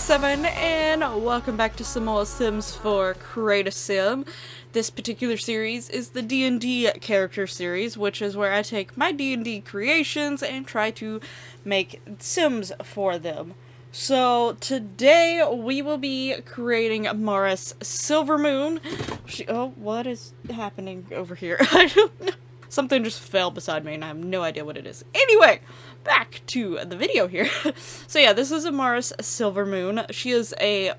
7 and welcome back to some more Sims for Create a Sim. This particular series is the D&D Character series, which is where I take my D&D creations and try to make Sims for them. So today we will be creating Amaris Silvermoon. Oh, what is happening over here? I don't know. Something just fell beside me and I have no idea what it is. Anyway, back to the video here. So yeah, this is Amaris Silvermoon. She is a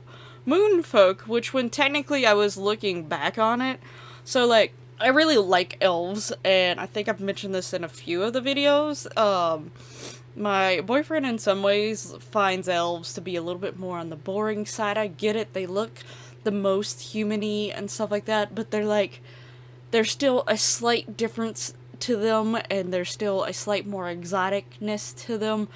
moon folk, which when technically I was looking back on it, so like, I really like elves, and I think I've mentioned this in a few of the videos. My boyfriend in some ways finds elves to be a little bit more on the boring side. I get it, they look the most human-y and stuff like that, but there's still a slight difference to them, and there's still a slight more exoticness to them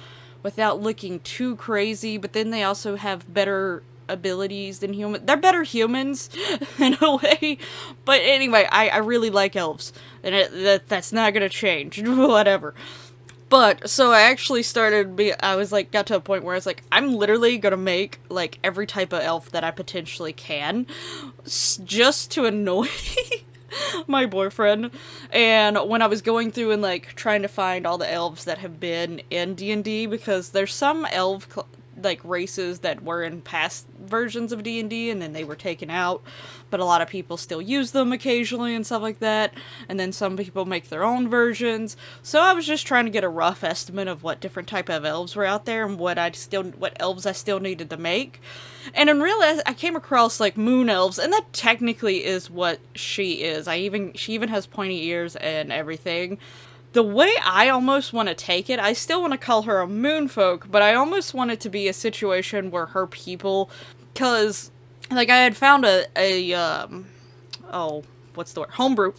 without looking too crazy, but then they also have better abilities than humans. They're better humans, in a way, but anyway, I really like elves, and that's not gonna change, whatever. But, so I actually got to a point where I was like, I'm literally gonna make, like, every type of elf that I potentially can, just to annoy my boyfriend. And when I was going through and like trying to find all the elves that have been in D&D, because there's some elf races that were in past versions of D&D and then they were taken out, but a lot of people still use them occasionally and stuff like that, and then some people make their own versions. So I was just trying to get a rough estimate of what different type of elves were out there and what elves I still needed to make. And in real life, I came across like moon elves, and that technically is what she is. She even has pointy ears and everything. The way I almost want to take it, I still want to call her a moon folk, but I almost want it to be a situation where her people, because, like, I had found homebrew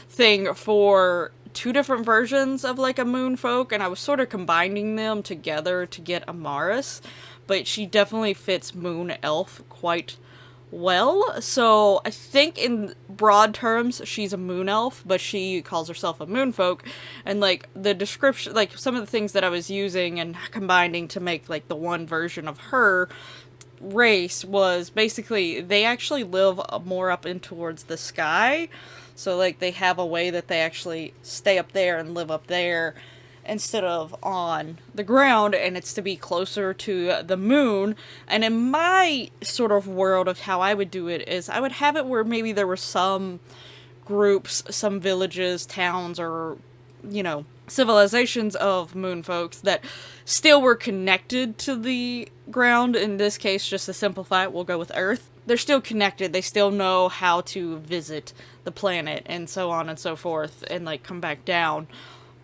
thing for two different versions of, like, a moon folk, and I was sort of combining them together to get Amaris, but she definitely fits moon elf quite well. So I think in broad terms she's a moon elf, but she calls herself a moon folk, and like the description, like some of the things that I was using and combining to make like the one version of her race was basically they actually live more up in towards the sky, so like they have a way that they actually stay up there and live up there instead of on the ground, and it's to be closer to the moon. And in my sort of world of how I would do it is I would have it where maybe there were some groups, some villages, towns, or, you know, civilizations of moon folks that still were connected to the ground. In this case, just to simplify it, we'll go with Earth. They're still connected, they still know how to visit the planet and so on and so forth and like come back down.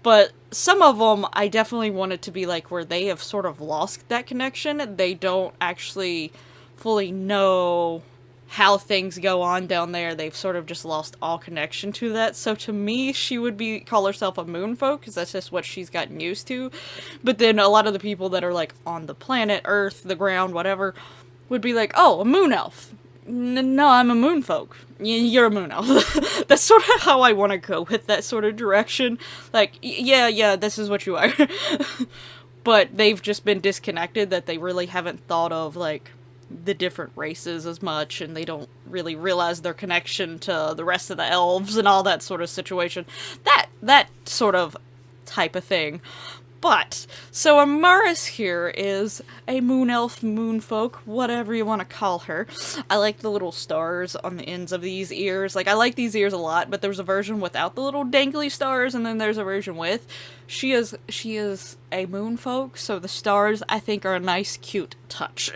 But some of them, I definitely want it to be like where they have sort of lost that connection. They don't actually fully know how things go on down there. They've sort of just lost all connection to that. So to me, she would call herself a moon folk, because that's just what she's gotten used to. But then a lot of the people that are like on the planet, Earth, the ground, whatever, would be like, oh, a moon elf. No, I'm a moon folk. You're a moon elf. That's sort of how I want to go with that sort of direction. Like, yeah, this is what you are. But they've just been disconnected, that they really haven't thought of, like, the different races as much, and they don't really realize their connection to the rest of the elves and all that sort of situation. That sort of type of thing. But, so Amaris here is a moon elf, moon folk, whatever you want to call her. I like the little stars on the ends of these ears. Like, I like these ears a lot, but there's a version without the little dangly stars, and then there's a version with. She is a moon folk, so the stars, I think, are a nice, cute touch.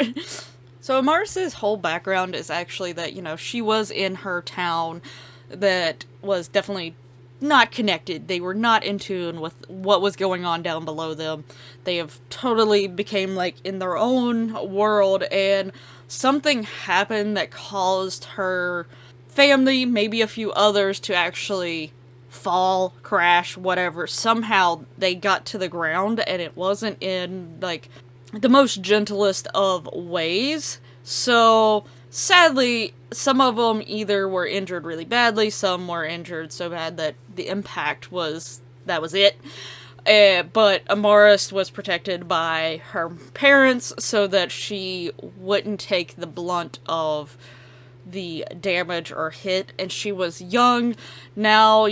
So Amaris's whole background is actually that, you know, she was in her town that was definitely not connected. They were not in tune with what was going on down below them. They have totally became like in their own world, and something happened that caused her family, maybe a few others, to actually fall, crash, whatever. Somehow they got to the ground, and it wasn't in like the most gentlest of ways. So sadly, some of them either were injured really badly, some were injured so bad that the impact was, that was it. But Amaris was protected by her parents so that she wouldn't take the blunt of the damage or hit, and she was young. Now,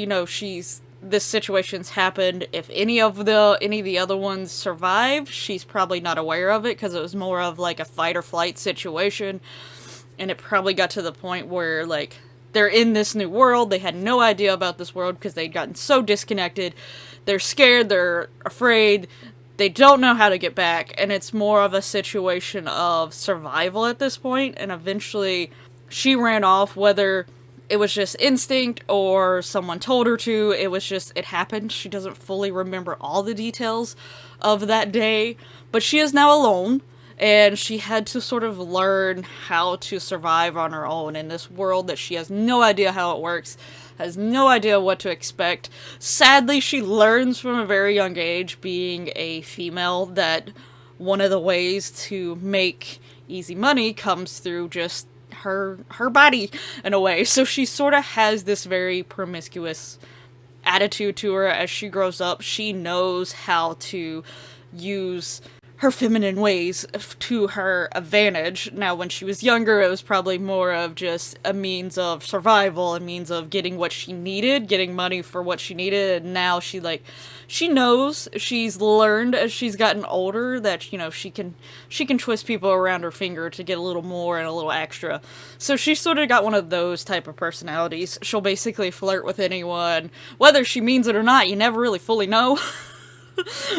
this situation's happened. If any of the other ones survived, she's probably not aware of it because it was more of like a fight or flight situation, and it probably got to the point where like they're in this new world. They had no idea about this world because they'd gotten so disconnected. They're scared, they're afraid, they don't know how to get back, and it's more of a situation of survival at this point, and eventually she ran off, whether it was just instinct or someone told her to. It happened. She doesn't fully remember all the details of that day, but she is now alone, and she had to sort of learn how to survive on her own in this world that she has no idea how it works, has no idea what to expect. Sadly, she learns from a very young age, being a female, that one of the ways to make easy money comes through just her body, in a way. So she sort of has this very promiscuous attitude to her as she grows up. She knows how to use her feminine ways to her advantage. Now, when she was younger, it was probably more of just a means of survival, a means of getting what she needed, getting money for what she needed, and now she knows, she's learned as she's gotten older that, she can twist people around her finger to get a little more and a little extra. So she sort of got one of those type of personalities. She'll basically flirt with anyone, whether she means it or not, you never really fully know.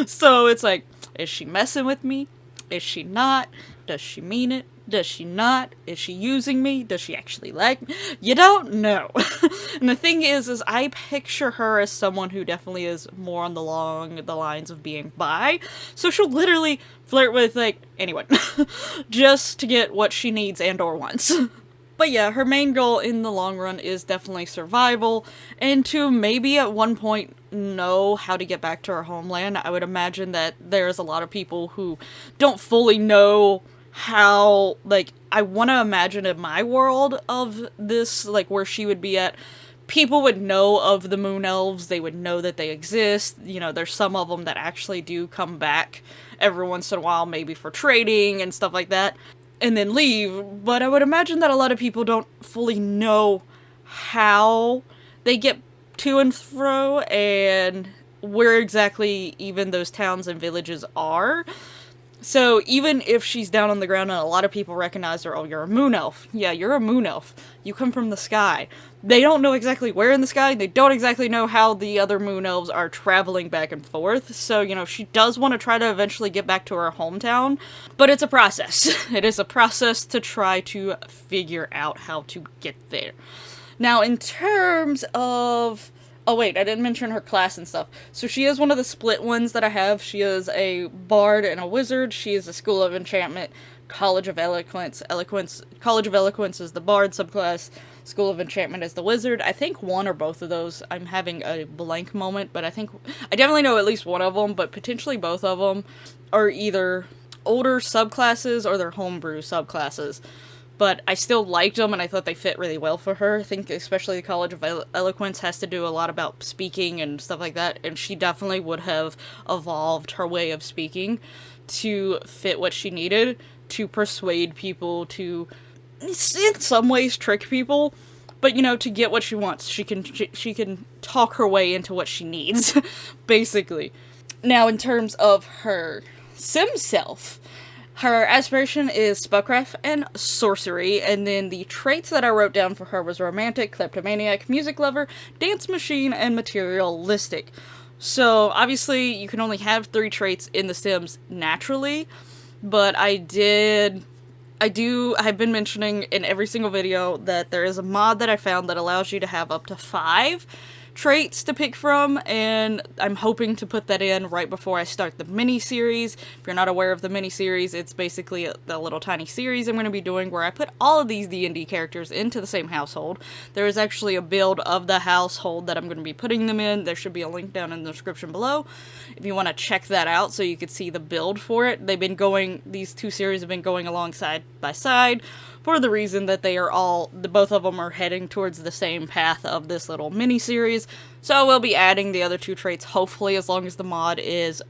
So it's like, is she messing with me? Is she not? Does she mean it? Does she not? Is she using me? Does she actually like me? You don't know. And the thing is I picture her as someone who definitely is more along the lines of being bi. So she'll literally flirt with, like, anyone. Just to get what she needs and or wants. But yeah, her main goal in the long run is definitely survival, and to maybe at one point know how to get back to her homeland. I would imagine that there's a lot of people who don't fully know how, like, I want to imagine in my world of this, like, where she would be at, people would know of the moon elves, they would know that they exist. There's some of them that actually do come back every once in a while, maybe for trading and stuff like that, and then leave. But I would imagine that a lot of people don't fully know how they get to and fro and where exactly even those towns and villages are. So even if she's down on the ground and a lot of people recognize her, oh, you're a moon elf. Yeah, you're a moon elf. You come from the sky. They don't know exactly where in the sky. They don't exactly know how the other moon elves are traveling back and forth. So, she does want to try to eventually get back to her hometown. But it's a process. It is a process to try to figure out how to get there. Now, in terms of... Oh wait, I didn't mention her class and stuff. So she is one of the split ones that I have. She is a bard and a wizard. She is a School of Enchantment, College of Eloquence. College of Eloquence is the bard subclass. School of Enchantment is the wizard. I think one or both of those. I'm having a blank moment, but I definitely know at least one of them, but potentially both of them are either older subclasses or they're homebrew subclasses. But I still liked them, and I thought they fit really well for her. I think especially the College of Eloquence has to do a lot about speaking and stuff like that, and she definitely would have evolved her way of speaking to fit what she needed, to persuade people, to, in some ways, trick people, but, to get what she wants. She can talk her way into what she needs, basically. Now, in terms of her sim self... her aspiration is spellcraft and sorcery, and then the traits that I wrote down for her was romantic, kleptomaniac, music lover, dance machine, and materialistic. So, obviously, you can only have 3 traits in the Sims naturally, but I've been mentioning in every single video that there is a mod that I found that allows you to have up to 5 traits to pick from, and I'm hoping to put that in right before I start the mini-series. If you're not aware of the mini-series, it's basically the little tiny series I'm going to be doing where I put all of these D&D characters into the same household. There is actually a build of the household that I'm going to be putting them in. There should be a link down in the description below if you want to check that out so you could see the build for it. These 2 series have been going alongside by side, for the reason that they are both of them are heading towards the same path of this little mini-series. So we'll be adding the other 2 traits, hopefully, as long as the mod is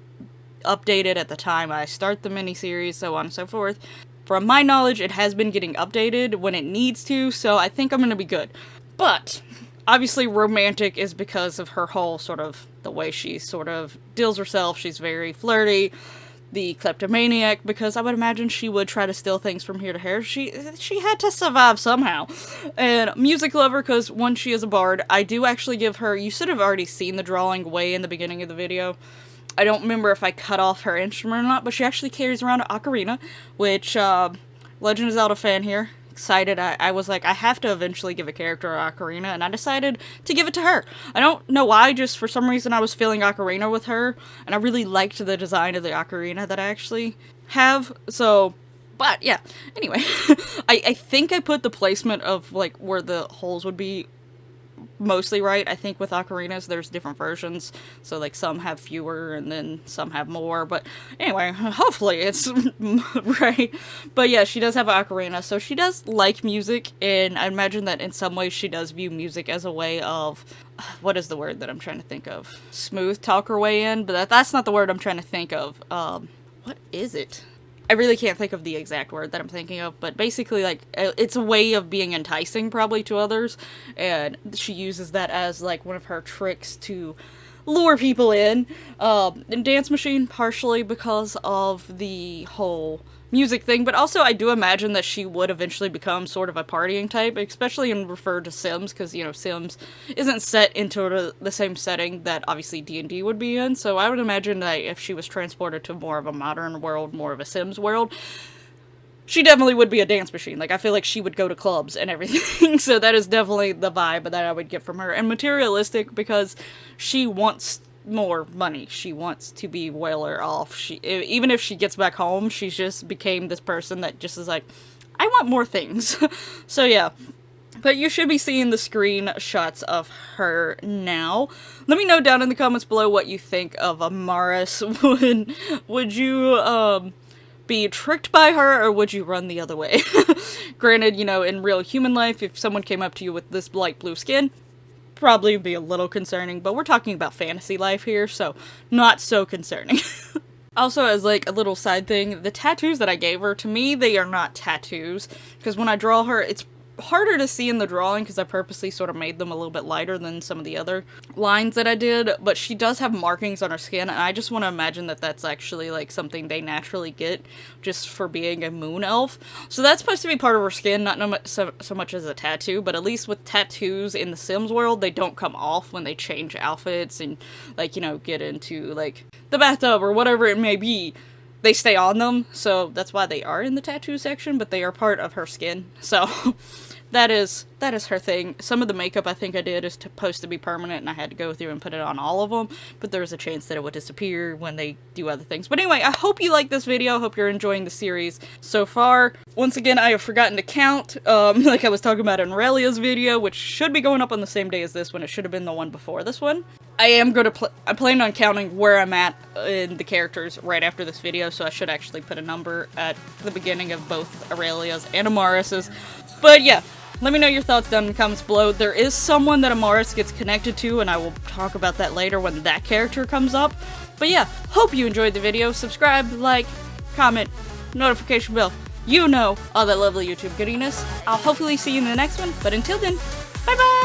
updated at the time I start the mini-series, so on and so forth. From my knowledge, it has been getting updated when it needs to, so I think I'm gonna be good. But obviously romantic is because of her whole sort of, the way she sort of deals herself. She's very flirty. The kleptomaniac, because I would imagine she would try to steal things from here to here. She had to survive somehow. And music lover, because one, she is a bard. I do actually give her, you should have already seen the drawing way in the beginning of the video. I don't remember if I cut off her instrument or not, but she actually carries around an ocarina, which, Legend of Zelda fan here. Excited. I was like, I have to eventually give a character an ocarina, and I decided to give it to her. I don't know why, just for some reason I was feeling ocarina with her, and I really liked the design of the ocarina that I actually have, so, but yeah, anyway. I think I put the placement of, like, where the holes would be mostly right. I think with ocarinas there's different versions, so like some have fewer and then some have more, but anyway, hopefully it's right. But yeah, she does have an ocarina, so she does like music, and I imagine that in some ways she does view music as a way of, what is the word that I'm trying to think of? Smooth talk her way in, but that's not the word I'm trying to think of. What is it? I really can't think of the exact word that I'm thinking of, but basically, like, it's a way of being enticing, probably, to others, and she uses that as, like, one of her tricks to lure people in. And Dance Machine, partially because of the whole music thing, but also I do imagine that she would eventually become sort of a partying type, especially in referred to Sims, because, you know, Sims isn't set into the same setting that obviously D&D would be in, so I would imagine that if she was transported to more of a modern world, more of a Sims world, she definitely would be a dance machine. Like, I feel like she would go to clubs and everything, so that is definitely the vibe that I would get from her. And materialistic, because she wants more money. She wants to be whaler off. Even if she gets back home, she just became this person that just is like, I want more things. So yeah. But you should be seeing the screenshots of her now. Let me know down in the comments below what you think of Amaris. Would you, be tricked by her, or would you run the other way? Granted, you know, in real human life, if someone came up to you with this light blue skin, probably be a little concerning, but we're talking about fantasy life here, so not so concerning. Also, as like a little side thing, the tattoos that I gave her, to me, they are not tattoos, because when I draw her, it's harder to see in the drawing because I purposely sort of made them a little bit lighter than some of the other lines that I did, but she does have markings on her skin, and I just want to imagine that that's actually like something they naturally get just for being a moon elf. So that's supposed to be part of her skin, not so much as a tattoo, but at least with tattoos in the Sims world, they don't come off when they change outfits and, like, you know, get into like the bathtub or whatever it may be. They stay on them, so that's why they are in the tattoo section, but they are part of her skin, so that is her thing. Some of the makeup I think I did is supposed to be permanent, and I had to go through and put it on all of them, but there's a chance that it would disappear when they do other things. But anyway, I hope you like this video. I hope you're enjoying the series so far. Once again, I have forgotten to count, like I was talking about in Aurelia's video, which should be going up on the same day as this one. It should have been the one before this one. I am going to I'm planning on counting where I'm at in the characters right after this video, so I should actually put a number at the beginning of both Aurelia's and Amaris's. But yeah, let me know your thoughts down in the comments below. There is someone that Amaris gets connected to, and I will talk about that later when that character comes up. But yeah, hope you enjoyed the video. Subscribe, like, comment, notification bell. You know all that lovely YouTube goodiness. I'll hopefully see you in the next one, but until then, bye bye!